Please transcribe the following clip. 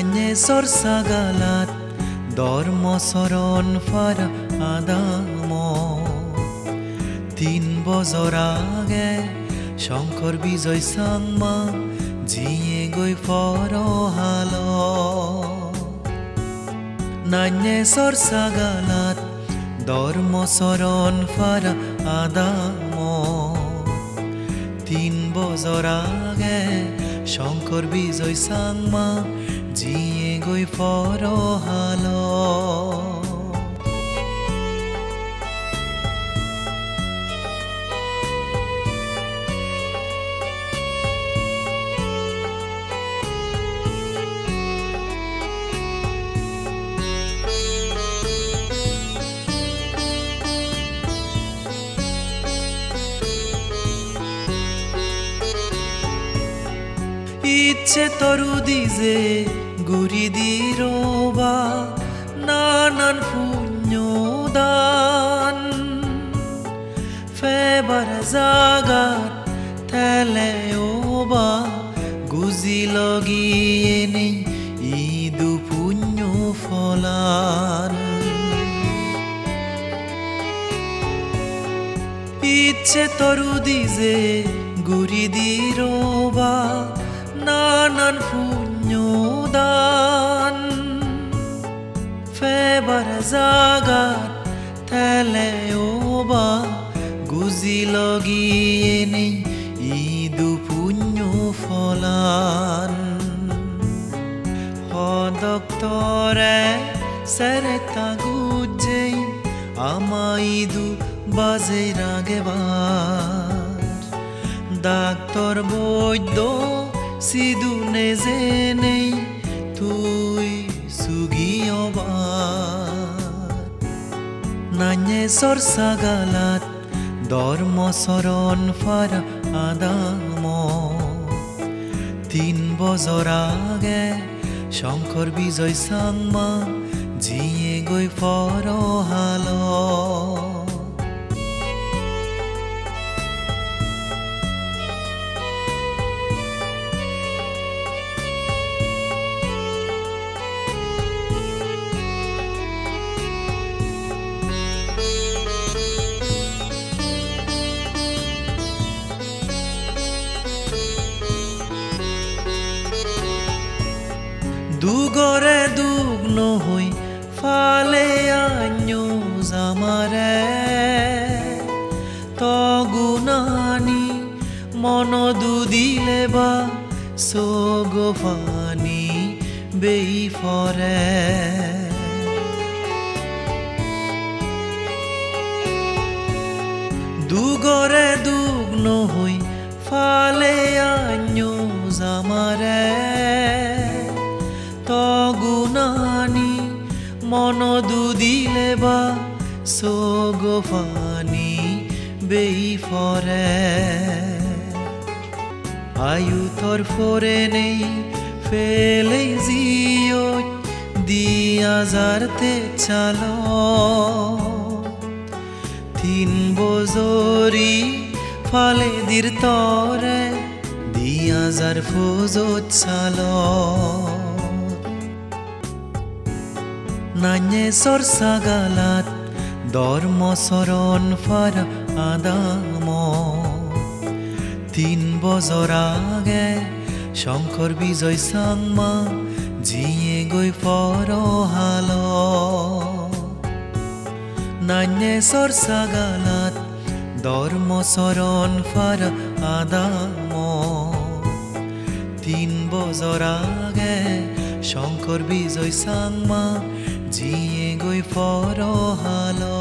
Nanye sorsagalat dormo soron fara adamo তিন বছর আগে শঙ্কর বিজয় সাংমা জিয়ে গই ফরহালো নান্যে সরসাগালাত ধর্ম সরণ ফারা আদামো তিন বছর আগে শঙ্কর বিজয় সাংমা জিয়ে গই ফরহালো ইচ্ছে তরু দিজে গুরি দিরোবা নানান পুণ্যদান ফেবার জাগাত তেলে ওবা গুজি লগিয়ে নেই ইদু পুণ্য ফলান ইচ্ছে তরু দিজে গুরি দিরোবা নানান পুণ্যদান ফেবার জাগাত তেলে ওবা গুজি লগিয়ে নেই ইদু পুণ্য ফলান হদক্তরে সেরেতা গুজেই আমাইদু বাজে রাগেবার ডাক্তার বৈদ্য সিদু নেজে নেই তুই সুগিয়বার নান্যে সরসাগালাত ধর্ম সরণ ফারা আদামো তিন বছর আগে শঙ্কর বিজয় সাংমা জিয়ে গই ফরহালো দুগরে দুগ্ন হই ফালে আഞ്ഞു জামারে তগুনানি মন দুদিলে বা সোগফানি বেই ফরে দুগরে দুগ্ন হই ফালে আഞ്ഞു জামারে তগুনানি মন দুদিলে বা সোগফানি বেই ফরে আয়ু তোর ফরে নেই ফেলে জিও দিয়া যারতে চালো তিন বজরি ফালে দির তরে দিয়া যার ফোজত চালো নান্যে সরসাগালাত ধর্ম সরণ ফারা আদামো তিন বছর আগে শঙ্কর বিজয় সাংমা জিয়ে গই ফরহালো নান্যে সরসাগালাত ধর্ম সরণ ফারা আদামো তিন বছর আগে শঙ্কর বিজয় সাংমা জিয়ে গই ফরহালো